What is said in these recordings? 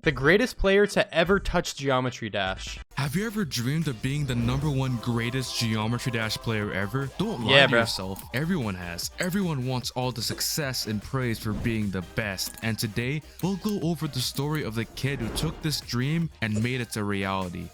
The greatest player to ever touch Geometry Dash. Have you ever dreamed of being the #1 greatest Geometry Dash player ever? Don't lie to yourself. Everyone has. Everyone wants all the success and praise for being the best. And today, we'll go over the story of the kid who took this dream and made it a reality.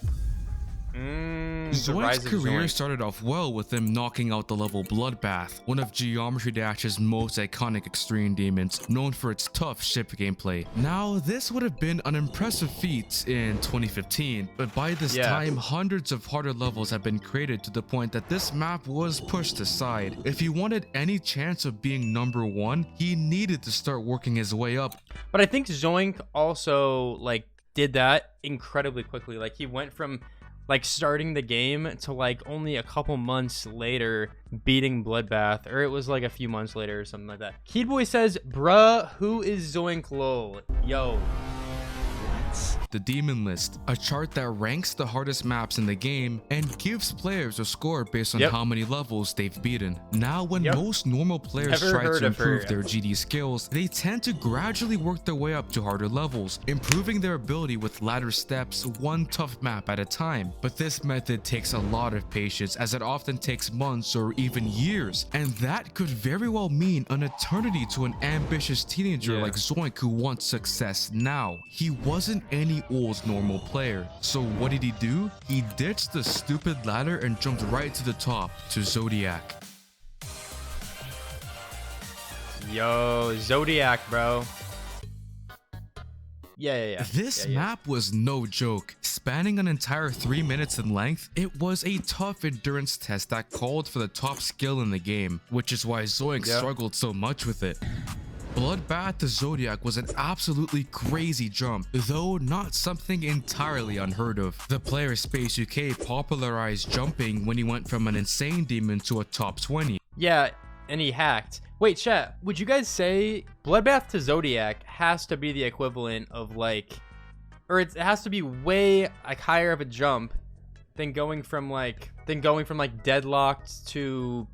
Zoink's career started off well with him knocking out the level Bloodbath, one of Geometry Dash's most iconic extreme demons, known for its tough ship gameplay. Now, this would have been an impressive feat in 2015, but by this time, hundreds of harder levels have been created to the point that this map was pushed aside. If he wanted any chance of being #1, he needed to start working his way up. But I think Zoink also like did that incredibly quickly. Like he went from like starting the game to like only a couple months later beating Bloodbath, or it was like a few months later or something like that. Kidboy says, bruh, who is Zoink lol? Yo. The Demon List, a chart that ranks the hardest maps in the game and gives players a score based on how many levels they've beaten. Now, when most normal players try to improve their GD skills, they tend to gradually work their way up to harder levels, improving their ability with ladder steps, one tough map at a time. But this method takes a lot of patience, as it often takes months or even years, and that could very well mean an eternity to an ambitious teenager like Zoink who wants success now. He wasn't any old normal player. So what did he do? He ditched the stupid ladder and jumped right to the top, to Zodiac. Yo, Zodiac, bro. This map was no joke. Spanning an entire 3 minutes in length, it was a tough endurance test that called for the top skill in the game, which is why Zoink struggled so much with it. Bloodbath to Zodiac was an absolutely crazy jump, though not something entirely unheard of. The player Space UK popularized jumping when he went from an insane demon to a top 20. Yeah, and he hacked. Wait, chat, would you guys say Bloodbath to Zodiac has to be the equivalent of like, or it has to be way like higher of a jump than going from like deadlocked to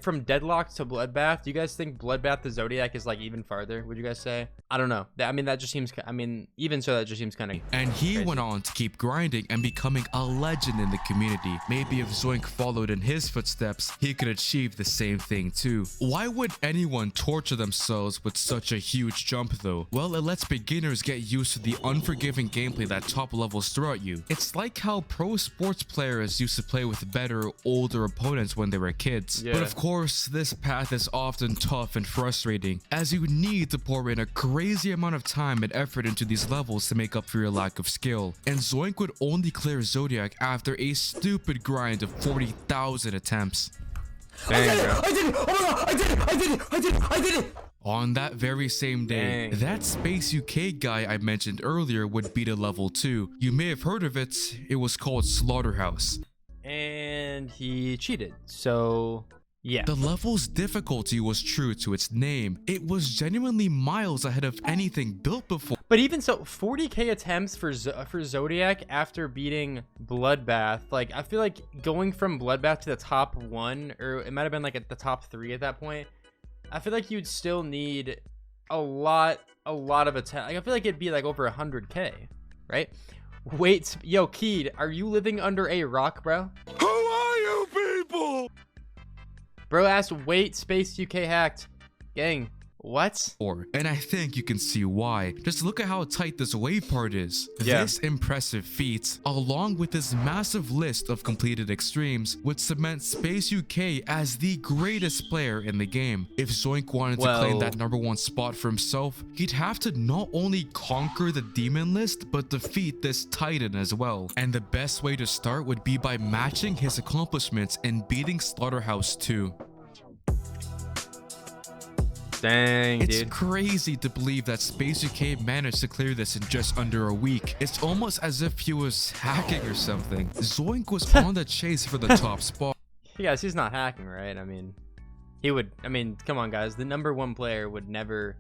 from deadlocked to Bloodbath? Do you guys think Bloodbath to Zodiac is like even farther? Would you guys say? I don't know. I mean, that just seems. I mean, even so, that just seems kind of. And he went on to keep grinding and becoming a legend in the community. Maybe if Zoink followed in his footsteps, he could achieve the same thing too. Why would anyone torture themselves with such a huge jump though? Well, it lets beginners get used to the unforgiving gameplay that top levels throw at you. It's like how pro sports players used to play with better, older opponents when they were kids. But of course, this path is often tough and frustrating, as you need to pour in a crazy amount of time and effort into these levels to make up for your lack of skill. And Zoink would only clear Zodiac after a stupid grind of 40,000 attempts. Dang, bro. I did it! Oh my god! I did it! On that very same day, that Space UK guy I mentioned earlier would beat a level 2. You may have heard of it. It was called Slaughterhouse. And he cheated, so yeah. The level's difficulty was true to its name. It was genuinely miles ahead of anything built before. But even so, 40k attempts for Zodiac after beating Bloodbath. Like, I feel like going from Bloodbath to the top 1, or it might have been like at the top 3 at that point, I feel like you'd still need a lot of attempts. Like, I feel like it'd be like over 100k, right? Wait, yo, Keed, are you living under a rock, bro? Who are you people? Bro asked, wait, Space UK hacked. Gang, what? And I think you can see why. Just look at how tight this wave part is. This impressive feat, along with this massive list of completed extremes, would cement Space UK as the greatest player in the game. If Zoink wanted to claim that #1 spot for himself, he'd have to not only conquer the demon list, but defeat this titan as well. And the best way to start would be by matching his accomplishments and beating Slaughterhouse too. Dang, it's dude. crazy to believe that Space UK managed to clear this in just under a week. It's almost as if he was hacking or something. Zoink was on the chase for the top spot. Yes, he's not hacking, right? I mean, he would. I mean, come on, guys. The #1 player would never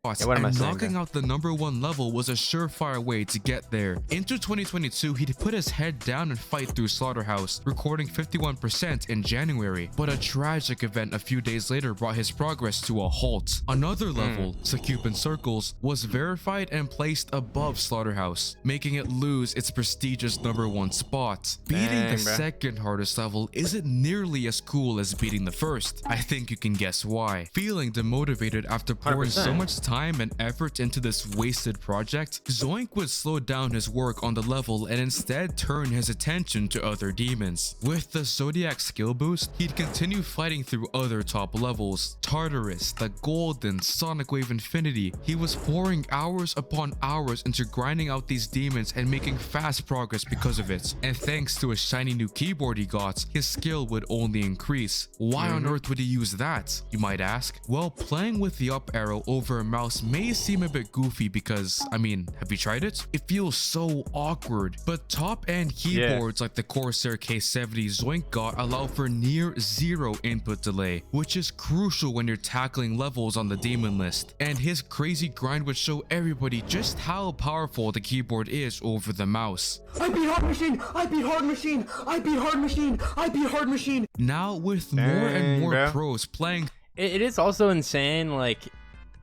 and knocking out the #1 level was a surefire way to get there. Into 2022, he'd put his head down and fight through Slaughterhouse, recording 51% in January, but a tragic event a few days later brought his progress to a halt. Another level, Secupin Circles, was verified and placed above Slaughterhouse, making it lose its prestigious #1 spot. Beating the second hardest level isn't nearly as cool as beating the first. I think you can guess why. Feeling demotivated after pouring so much time and effort into this wasted project, Zoink would slow down his work on the level and instead turn his attention to other demons. With the Zodiac skill boost, he'd continue fighting through other top levels. Tartarus, the Golden, Sonic Wave Infinity. He was pouring hours upon hours into grinding out these demons and making fast progress because of it. And thanks to a shiny new keyboard he got, his skill would only increase. Why on earth would he use that, you might ask? Well, playing with the up arrow over a mouse may seem a bit goofy because, I mean, have you tried it? It feels so awkward. But top-end keyboards like the Corsair K70 Zoink got allow for near zero input delay, which is crucial when you're tackling levels on the demon list. And his crazy grind would show everybody just how powerful the keyboard is over the mouse. I beat Hard Machine! I beat Hard Machine! I beat Hard Machine! I beat Hard Machine! Now with more and more pros playing, it is also insane, like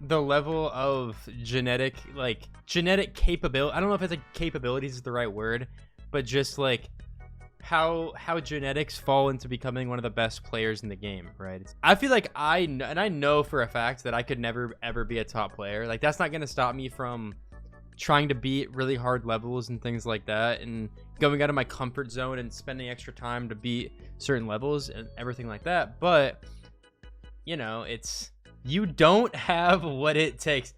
the level of genetic capability. I don't know if it's like capabilities is the right word, but just like how genetics fall into becoming one of the best players in the game, right? I feel like I know for a fact that I could never ever be a top player. Like that's not gonna stop me from trying to beat really hard levels and things like that, and going out of my comfort zone and spending extra time to beat certain levels and everything like that. But you know, you don't have what it takes.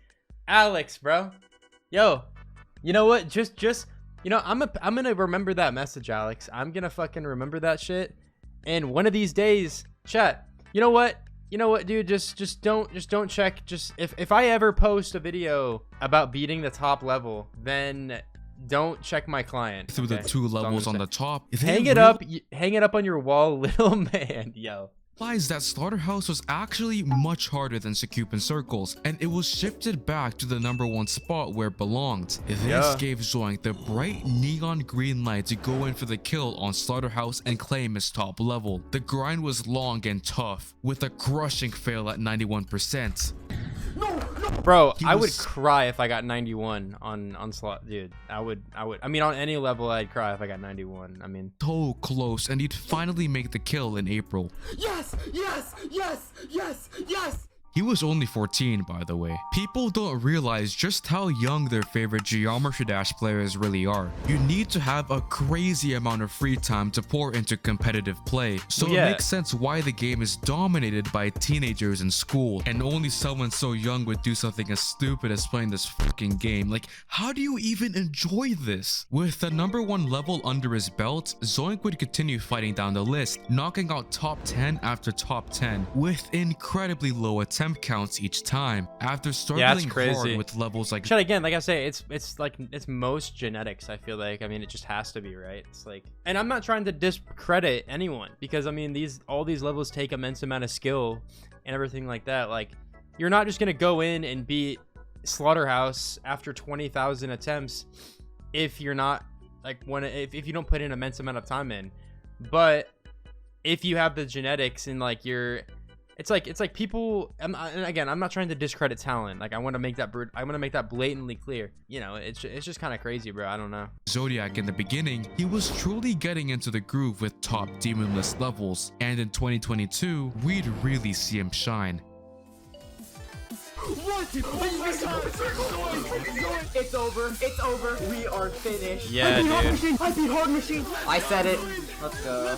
Alex, bro, yo, you know what, just you know, I'm gonna remember that message, Alex. I'm gonna fucking remember that shit, and one of these days, chat, you know what, dude, just don't check. Just if I ever post a video about beating the top level, then don't check my client. Through the 2 levels on the top, hang it up on your wall, little man. Yo, realized that Slaughterhouse was actually much harder than Secupin Circles, and it was shifted back to the #1 spot where it belonged. This gave Zoink the bright neon green light to go in for the kill on Slaughterhouse and claim his top level. The grind was long and tough, with a crushing fail at 91%. Bro, I would cry if I got 91 on slot, dude. I would. I mean, on any level, I'd cry if I got 91. I mean, so close, and he'd finally make the kill in April. Yes, yes, yes, yes, yes. He was only 14, by the way. People don't realize just how young their favorite Geometry Dash players really are. You need to have a crazy amount of free time to pour into competitive play, so it makes sense why the game is dominated by teenagers in school, and only someone so young would do something as stupid as playing this fucking game. Like, how do you even enjoy this? With the #1 level under his belt, Zoink would continue fighting down the list, knocking out top 10 after top 10, with incredibly low attempt counts each time. After struggling hard with levels like again, like I say, it's like it's most genetics. I feel like, I mean, it just has to be, right? It's like, and I'm not trying to discredit anyone, because I mean, all these levels take immense amount of skill and everything like that. Like, you're not just gonna go in and beat Slaughterhouse after 20,000 attempts if you're not like if you don't put an immense amount of time in. But if you have the genetics and like it's like people, and again, I'm not trying to discredit talent. Like, I want to make that blatantly clear. You know, it's just kind of crazy, bro. I don't know. Zodiac in the beginning, he was truly getting into the groove with top demon list levels, and in 2022, we'd really see him shine. What? It's over. It's over. We are finished. Yeah, dude. I beat Hard Machine. I said it. Let's go.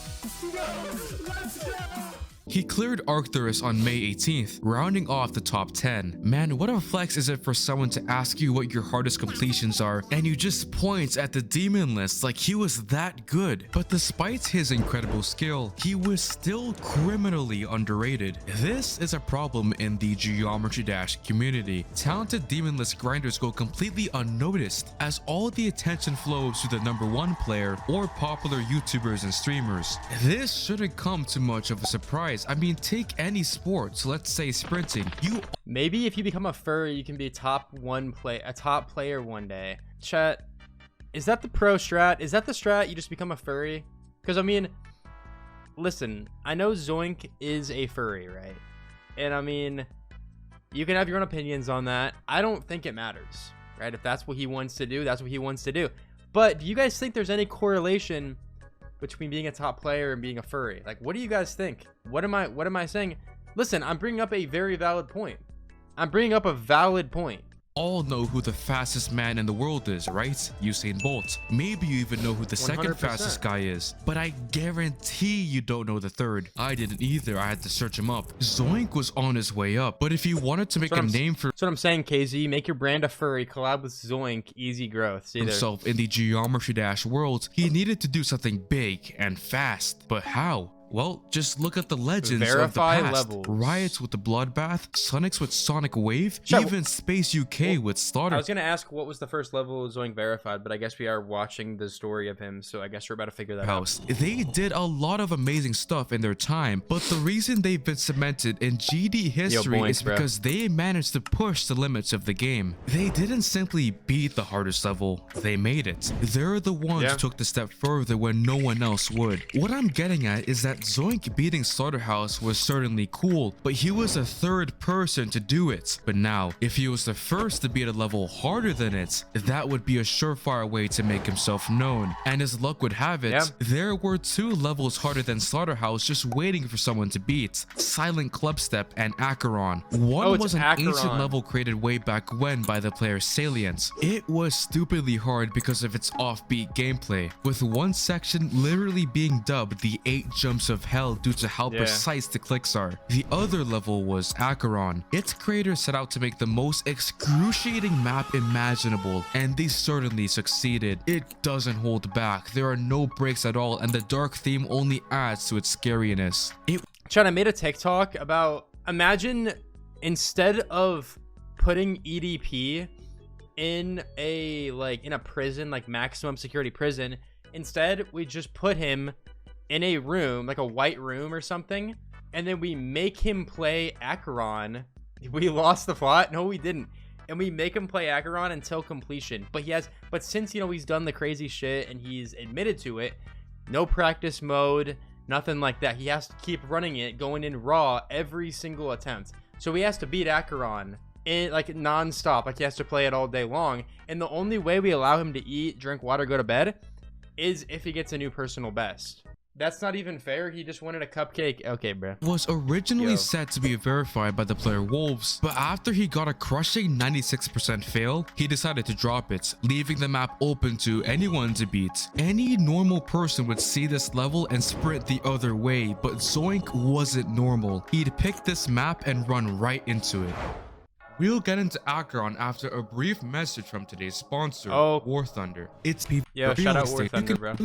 He cleared Arcturus on May 18th, rounding off the top 10. Man, what a flex is it for someone to ask you what your hardest completions are, and you just point at the demon list like he was that good. But despite his incredible skill, he was still criminally underrated. This is a problem in the Geometry Dash community. Talented demon list grinders go completely unnoticed, as all the attention flows to the #1 player or popular YouTubers and streamers. This shouldn't come to much of a surprise, guys, I mean, take any sport. So let's say sprinting. Maybe if you become a furry, you can be a top player one day. Chat, is that the pro strat? Is that the strat? You just become a furry? Because I mean, listen, I know Zoink is a furry, right? And I mean, you can have your own opinions on that. I don't think it matters, right? If that's what he wants to do, that's what he wants to do. But do you guys think there's any correlation between being a top player and being a furry? Like, what do you guys think? What am I saying? Listen, I'm bringing up a very valid point. I'm bringing up a valid point. All know who the fastest man in the world is, right? Usain Bolt. Maybe you even know who the 100%. second fastest guy is, but I guarantee you don't know the third. I didn't either. I had to search him up. Zoink was on his way up, but if you wanted to make a name for that's what I'm saying, KZ. Make your brand a furry, collab with Zoink, easy growth. See himself in the Geometry Dash world, he needed to do something big and fast. But how? Well, just look at the legends Verify of the past. levels. Riots with the Bloodbath, Sonics with Sonic Wave, Chat, even Space UK with Slaughterhouse. I was going to ask what was the first level Zoink verified, but I guess we are watching the story of him, so I guess we're about to figure that out. They did a lot of amazing stuff in their time, but the reason they've been cemented in GD history is because they managed to push the limits of the game. They didn't simply beat the hardest level, they made it. They're the ones who took the step further when no one else would. What I'm getting at is that Zoink beating Slaughterhouse was certainly cool, but he was a third person to do it. But now, if he was the first to beat a level harder than it, that would be a surefire way to make himself known. And as luck would have it, there were 2 levels harder than Slaughterhouse just waiting for someone to beat: Silent Clubstep and Acaron. One was an ancient level created way back when by the player Salient. It was stupidly hard because of its offbeat gameplay, with one section literally being dubbed the 8 jumps of hell due to how precise the clicks are. The other level was Acaron. Its creators set out to make the most excruciating map imaginable, and they certainly succeeded. It doesn't hold back, there are no breaks at all, and the dark theme only adds to its scariness. Chad, I made a TikTok about, imagine instead of putting EDP in a prison, like maximum security prison, instead we just put him in a room, like a white room or something, and then we make him play Acaron. We lost the plot. No, we didn't. And we make him play Acaron until completion. But since, you know, he's done the crazy shit and he's admitted to it, no practice mode, nothing like that. He has to keep running it, going in raw every single attempt. So he has to beat Acaron in like non-stop. Like he has to play it all day long. And the only way we allow him to eat, drink water, go to bed is if he gets a new personal best. That's not even fair. He just wanted a cupcake. Okay, bro. Was originally set to be verified by the player Wolves, but after he got a crushing 96% fail, he decided to drop it, leaving the map open to anyone to beat. Any normal person would see this level and sprint the other way, but Zoink wasn't normal. He'd pick this map and run right into it. We'll get into Acaron after a brief message from today's sponsor, War Thunder. It's shout out War Thunder, bro.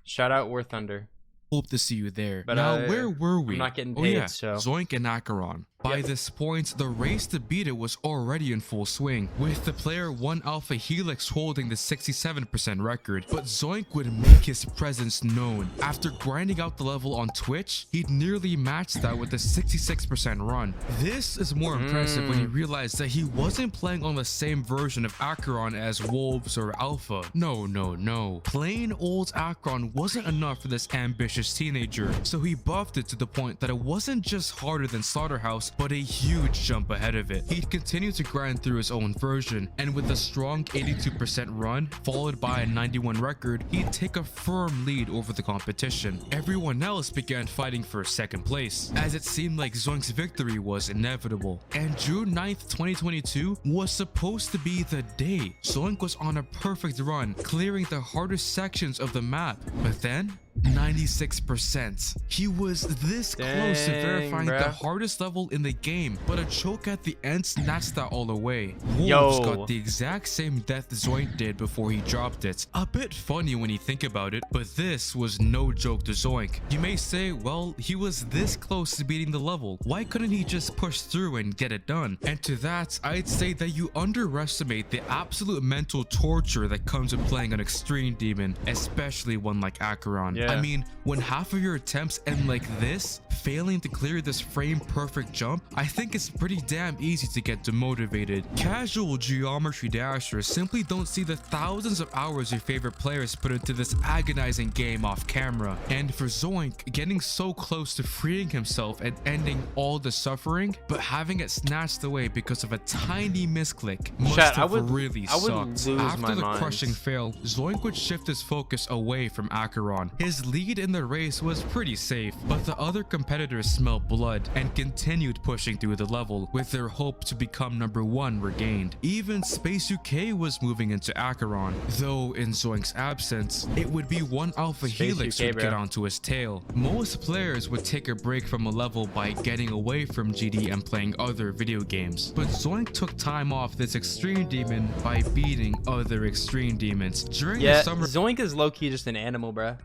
Shout out War Thunder. Hope to see you there. But now, where were we? I'm not getting paid, so. Zoink and Acaron. By this point, the race to beat it was already in full swing, with the player 1 Alpha Helix holding the 67% record. But Zoink would make his presence known. After grinding out the level on Twitch, he'd nearly matched that with a 66% run. This is more impressive when you realize that he wasn't playing on the same version of Acaron as Wolves or Alpha. No. Plain old Acaron wasn't enough for this ambitious teenager, so he buffed it to the point that it wasn't just harder than Slaughterhouse, but a huge jump ahead of it. He'd continue to grind through his own version, and with a strong 82% run, followed by a 91 record, he'd take a firm lead over the competition. Everyone else began fighting for second place, as it seemed like Zoink's victory was inevitable. And June 9th, 2022 was supposed to be the day. Zoink was on a perfect run, clearing the hardest sections of the map, but then 96%. He was this close to verifying the hardest level in the game, but a choke at the end snatched that all away. Wolves got the exact same death Zoink did before he dropped it. A bit funny when you think about it, but this was no joke to Zoink. You may say, well, he was this close to beating the level. Why couldn't he just push through and get it done? And to that, I'd say that you underestimate the absolute mental torture that comes with playing an extreme demon, especially one like Acaron. Yeah. I mean, when half of your attempts end like this, failing to clear this frame perfect jump, I think it's pretty damn easy to get demotivated. Casual geometry dashers simply don't see the thousands of hours your favorite players put into this agonizing game off camera. And for Zoink, getting so close to freeing himself and ending all the suffering, but having it snatched away because of a tiny misclick must have really sucked. After the crushing fail, Zoink would shift his focus away from Acaron. His lead in the race was pretty safe, but the other competitors smelled blood and continued pushing through the level with their hope to become number 1 regained. Even Space UK was moving into Acaron, though in Zoink's absence, it would be one Alpha Helix who'd get onto his tail. Most players would take a break from a level by getting away from GD and playing other video games, but Zoink took time off this extreme demon by beating other extreme demons. During the summer, Zoink is low-key just an animal, bruh.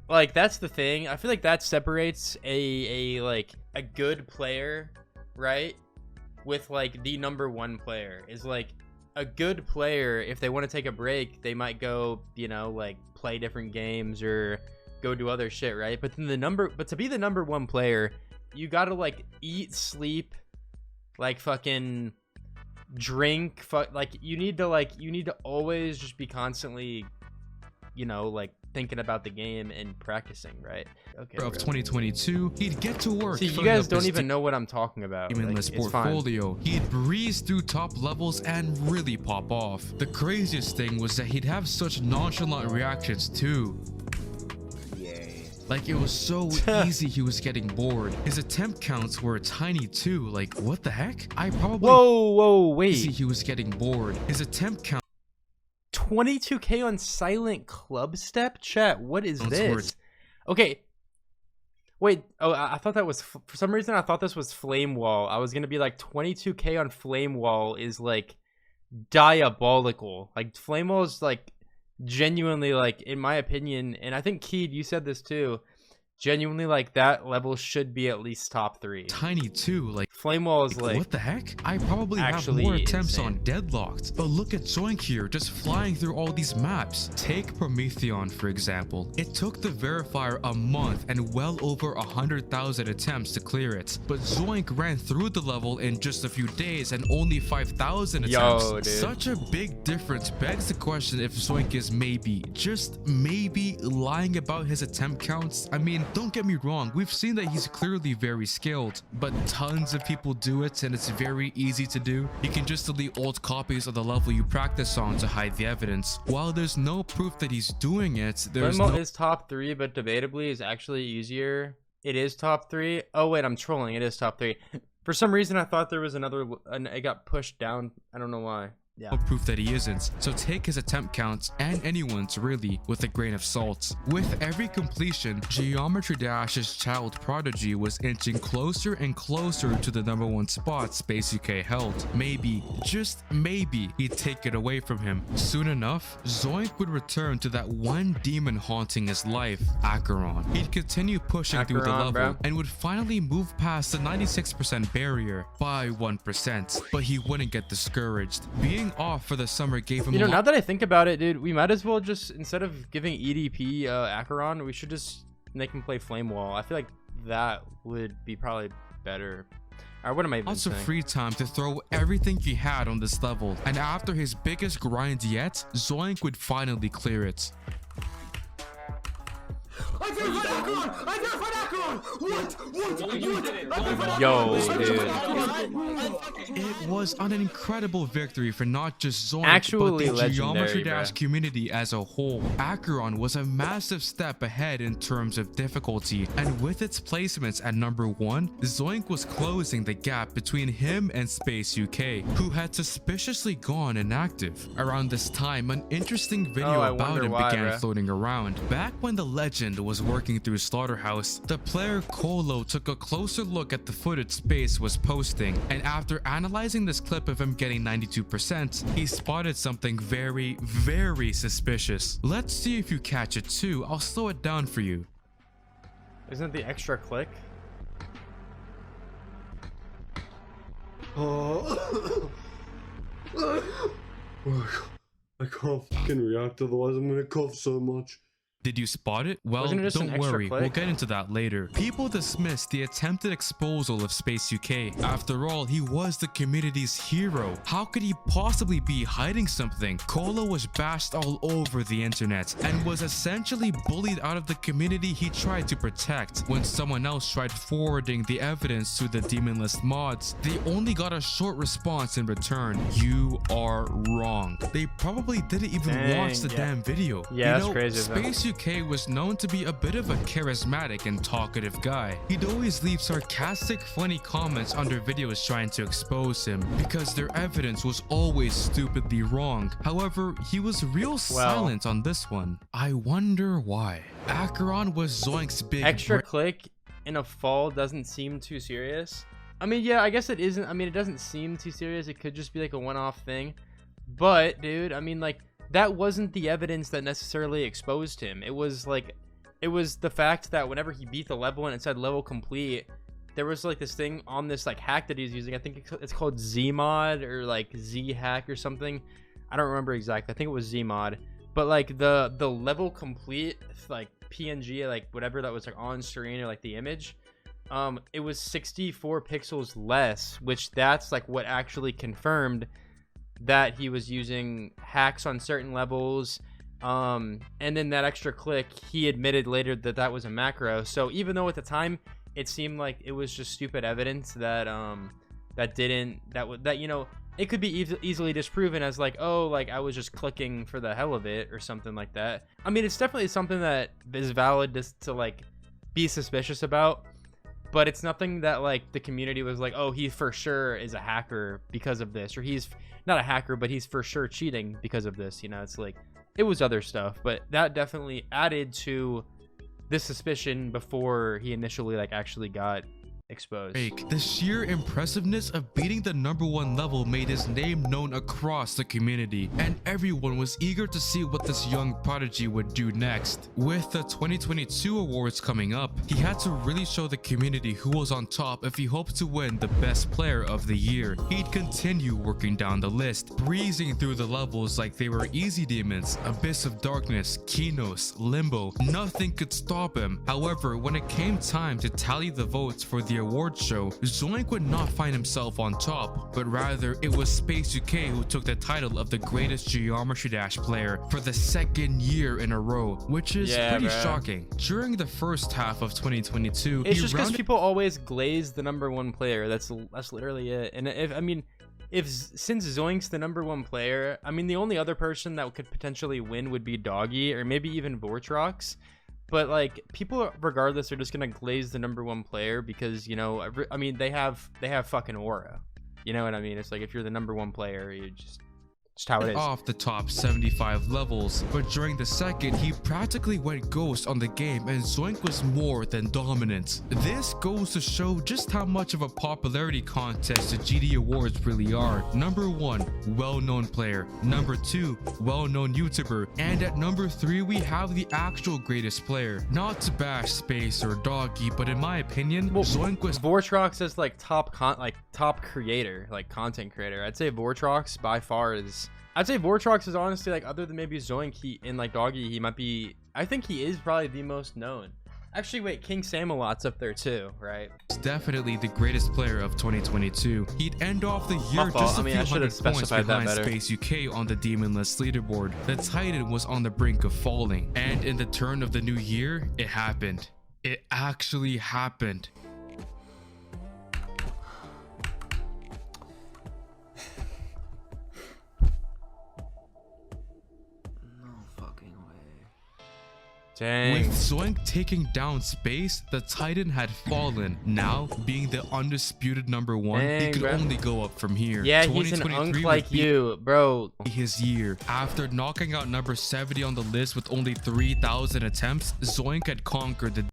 Like, that's the thing. I feel like that separates a good player, right, with like the number 1 player. Is like a good player, if they want to take a break, they might go, you know, like play different games or go do other shit, right? But then to be the number 1 player, you gotta like eat, sleep, like fucking drink, like you need to always just be constantly, you know, like thinking about the game and practicing, right? Okay. Of 2022, he'd get to work. See, you guys don't even know what I'm talking about. Like, it's portfolio. He'd breeze through top levels and really pop off. The craziest thing was that he'd have such nonchalant reactions too. Like, it was so easy he was getting bored. His attempt counts were tiny too. Like, what the heck? I probably... Whoa, wait. He was getting bored. His attempt count... 22k on silent club step? Chat, what is this? Okay. Wait, oh, I thought that was... For some reason, I thought this was Flame Wall. I was gonna be like, 22k on Flame Wall is, like, diabolical. Like, Flame Wall is, like... genuinely, like, in my opinion, and I think Keed, you said this too, genuinely, like, that level should be at least top 3. Tiny too, like Flame Wall is like, what the heck? I probably have more attempts on Deadlocked, but look at Zoink here, just flying through all these maps. Take Prometheon for example. It took the verifier a month and well over 100,000 attempts to clear it, but Zoink ran through the level in just a few days and only 5,000 attempts. Yo, dude. Such a big difference begs the question if Zoink is maybe, just maybe, lying about his attempt counts. I mean, don't get me wrong, we've seen that he's clearly very skilled, but tons of people do it and it's very easy to do. You can just delete old copies of the level you practice on to hide the evidence. While there's no proof that he's doing it, there's Flame Wall is top 3, but debatably is actually easier. It is top 3. Oh wait, I'm trolling. It is top 3. For some reason, I thought there was another, and it got pushed down. I don't know why. Yeah. No proof that he isn't, so take his attempt counts, and anyone's really, with a grain of salt. With every completion, Geometry Dash's child prodigy was inching closer and closer to the number 1 spot Space UK held. Maybe, just maybe, he'd take it away from him. Soon enough, Zoink would return to that one demon haunting his life, Acaron. He'd continue pushing through the level and would finally move past the 96% barrier by 1%, but he wouldn't get discouraged. Being off for the summer gave him, you know, now that I think about it, dude, we might as well just, instead of giving EDP Acaron, we should just make him play Flame Wall. I feel like that would be probably better. Or what am I even saying? Lots of free time to throw everything he had on this level, and after his biggest grind yet, Zoink would finally clear it. I verified Acaron! I verified Acaron! What? Yo, dude. It was an incredible victory for not just Zoink, Actually but the Geometry legendary, Dash community as a whole. Acaron was a massive step ahead in terms of difficulty, and with its placements at number 1, Zoink was closing the gap between him and Space UK, who had suspiciously gone inactive. Around this time, an interesting video about him began floating around. Back when the legend was working through Slaughterhouse, the player Colo took a closer look at the footage Space was posting, and after analyzing this clip of him getting 92%, he spotted something very, very suspicious. Let's see if you catch it too. I'll slow it down for you. Isn't it the extra click? I can't fucking react, otherwise I'm gonna cough so much. Did you spot it? Well, Wasn't it just an don't extra worry, click? we'll get into that later. People dismissed the attempted exposal of Space UK. After all, he was the community's hero. How could he possibly be hiding something? Colo was bashed all over the internet and was essentially bullied out of the community he tried to protect. When someone else tried forwarding the evidence to the Demon List mods, they only got a short response in return. You are wrong. They probably didn't even watch the damn video. Yeah, you that's know, crazy. Space UK was known to be a bit of a charismatic and talkative guy. He'd always leave sarcastic, funny comments under videos trying to expose him because their evidence was always stupidly wrong. However, he was real silent on this one. I wonder why. Acaron was Zoink's big extra click in a fall doesn't seem too serious. I mean, yeah, I guess it isn't. I mean, it doesn't seem too serious. It could just be like a one-off thing. But, dude, I mean, like, that wasn't the evidence that necessarily exposed him. It was like, it was the fact that whenever he beat the level and it said level complete, there was like this thing on this like hack that he's using. I think it's called Zmod or like Z hack or something. I don't remember exactly. I think it was Zmod. But like the level complete like PNG, like whatever that was like on screen or like the image, it was 64 pixels less, which that's like what actually confirmed that he was using hacks on certain levels. And then that extra click, he admitted later that that was a macro. So even though at the time it seemed like it was just stupid evidence that that you know, it could be easily disproven as like, oh, like I was just clicking for the hell of it or something like that. I mean, it's definitely something that is valid just to like be suspicious about, but it's nothing that like the community was like, oh, he for sure is a hacker because of this, or he's not a hacker, but he's for sure cheating because of this. You know, it's like, it was other stuff, but that definitely added to this suspicion before he initially like actually got exposed. The sheer impressiveness of beating the #1 level made his name known across the community, and everyone was eager to see what this young prodigy would do next. With the 2022 awards coming up, he had to really show the community who was on top if he hoped to win the best player of the year. He'd continue working down the list, breezing through the levels like they were easy demons, Abyss of Darkness, Kinos, Limbo. Nothing could stop him. However, when it came time to tally the votes for the award show, Zoink would not find himself on top, but rather it was Space UK who took the title of the greatest Geometry Dash player for the second year in a row, which is pretty shocking. During the first half of 2022, it's just because people always glaze the #1 player. That's literally it. And since Zoink's the #1 player, I mean, the only other person that could potentially win would be Doggy or maybe even Vortrox. But like, people regardless are just gonna glaze the #1 player because, you know, I mean, they have fucking aura. You know what I mean? It's like, if you're the #1 player, you just how it is. Off the top 75 levels, but during the second, he practically went ghost on the game, and Zoink was more than dominant. This goes to show just how much of a popularity contest the GD Awards really are. #1, well-known player. #2, well-known YouTuber. And at #3, we have the actual greatest player. Not to bash Space or Doggy, but in my opinion, Zoink was Vortrox is like top creator, like content creator. I'd say Vortrox by far is. I'd say Vortrox is honestly, like, other than maybe Zoink and like Doggy, he might be. I think he is probably the most known. Actually, wait, King Samalot's up there too, right? Definitely the greatest player of 2022. He'd end off the year just a few hundred points behind Space UK on the Demon List leaderboard. The Titan was on the brink of falling, and in the turn of the new year, it happened. It actually happened. Dang. With Zoink taking down Space, the Titan had fallen. Now, being the undisputed #1, he could only go up from here. Yeah, he's an unk like you, bro. His year. After knocking out #70 on the list with only 3,000 attempts, Zoink had conquered the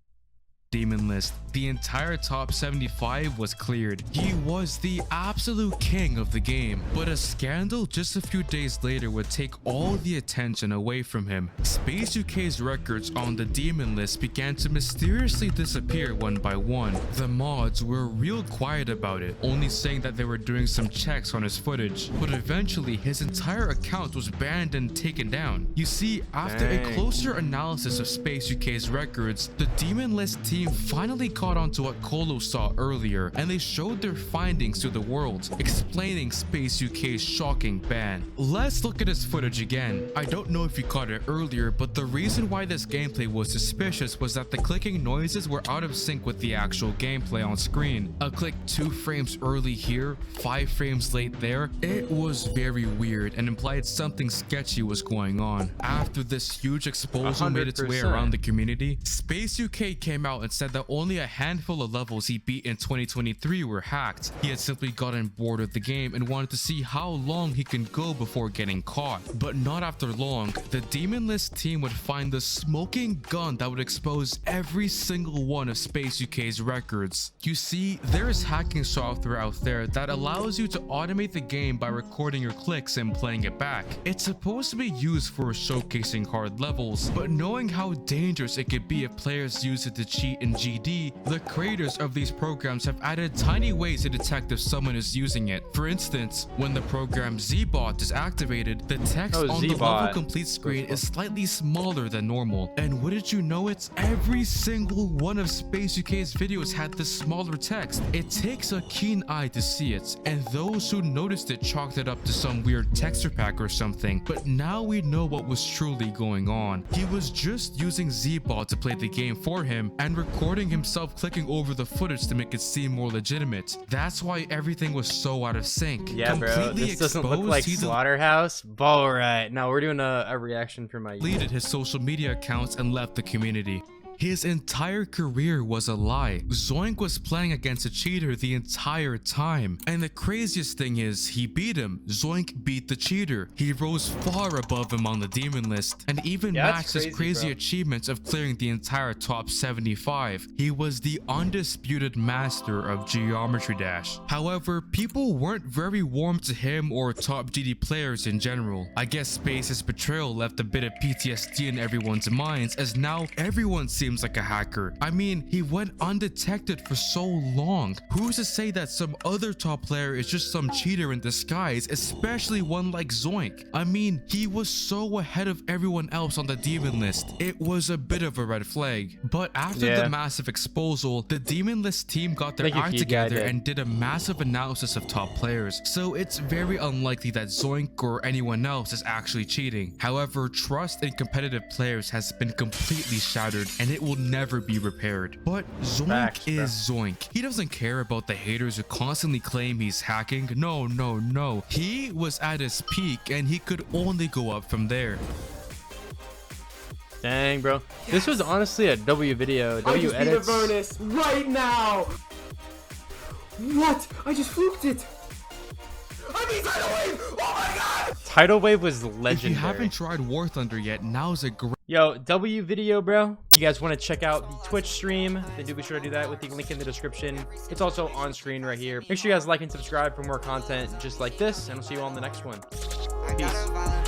Demon List. The entire top 75 was cleared. He was the absolute king of the game, but a scandal just a few days later would take all the attention away from him. Space UK's records on the Demon List began to mysteriously disappear one by one. The mods were real quiet about it, only saying that they were doing some checks on his footage, but eventually his entire account was banned and taken down. You see, after a closer analysis of Space UK's records, the Demon List team finally caught on to what Colo saw earlier, and they showed their findings to the world, explaining Space UK's shocking ban. Let's look at his footage again. I don't know if you caught it earlier, but the reason why this gameplay was suspicious was that the clicking noises were out of sync with the actual gameplay on screen. A click 2 frames early here, 5 frames late there. It was very weird and implied something sketchy was going on. After this huge exposure made its way around the community, Space UK came out and said that only a handful of levels he beat in 2023 were hacked. He had simply gotten bored of the game and wanted to see how long he can go before getting caught. But not after long, the Demon List team would find the smoking gun that would expose every single one of Space UK's records. You see, there is hacking software out there that allows you to automate the game by recording your clicks and playing it back. It's supposed to be used for showcasing hard levels, but knowing how dangerous it could be if players use it to cheat in GD, the creators of these programs have added tiny ways to detect if someone is using it. For instance, when the program Zbot is activated, the text on the level complete screen is slightly smaller than normal. And wouldn't you know it, every single one of Space UK's videos had this smaller text. It takes a keen eye to see it, and those who noticed it chalked it up to some weird texture pack or something. But now we know what was truly going on. He was just using Zbot to play the game for him and recording himself clicking over the footage to make it seem more legitimate. That's why everything was so out of sync. Yeah, bro, this doesn't look like Slaughterhouse. All right, now we're doing a reaction for my deleted his social media accounts and left the community. His entire career was a lie. Zoink was playing against a cheater the entire time. And the craziest thing is, he beat him. Zoink beat the cheater. He rose far above him on the Demon List, and even matched his crazy achievements of clearing the entire top 75. He was the undisputed master of Geometry Dash. However, people weren't very warm to him or top GD players in general. I guess Space's betrayal left a bit of PTSD in everyone's minds, as now everyone seems like a hacker. I mean, he went undetected for so long. Who's to say that some other top player is just some cheater in disguise, especially one like Zoink? I mean, he was so ahead of everyone else on the Demon List. It was a bit of a red flag. But after the massive exposal, the Demon List team got their act together and did a massive analysis of top players. So it's very unlikely that Zoink or anyone else is actually cheating. However, trust in competitive players has been completely shattered, and it will never be repaired. But Zoink is Zoink. He doesn't care about the haters who constantly claim he's hacking. No. He was at his peak, and he could only go up from there. Dang, bro. This was honestly a W video. W edits. I just beat a bonus right now. What? I just fluked it. I beat Tidal Wave. Oh my god. Tidal Wave was legendary. If you haven't tried War Thunder yet, now's a great... Yo, W video, bro. You guys want to check out the Twitch stream, then do be sure to do that with the link in the description. It's also on screen right here. Make sure you guys like and subscribe for more content just like this, and I'll see you all in the next one. Peace.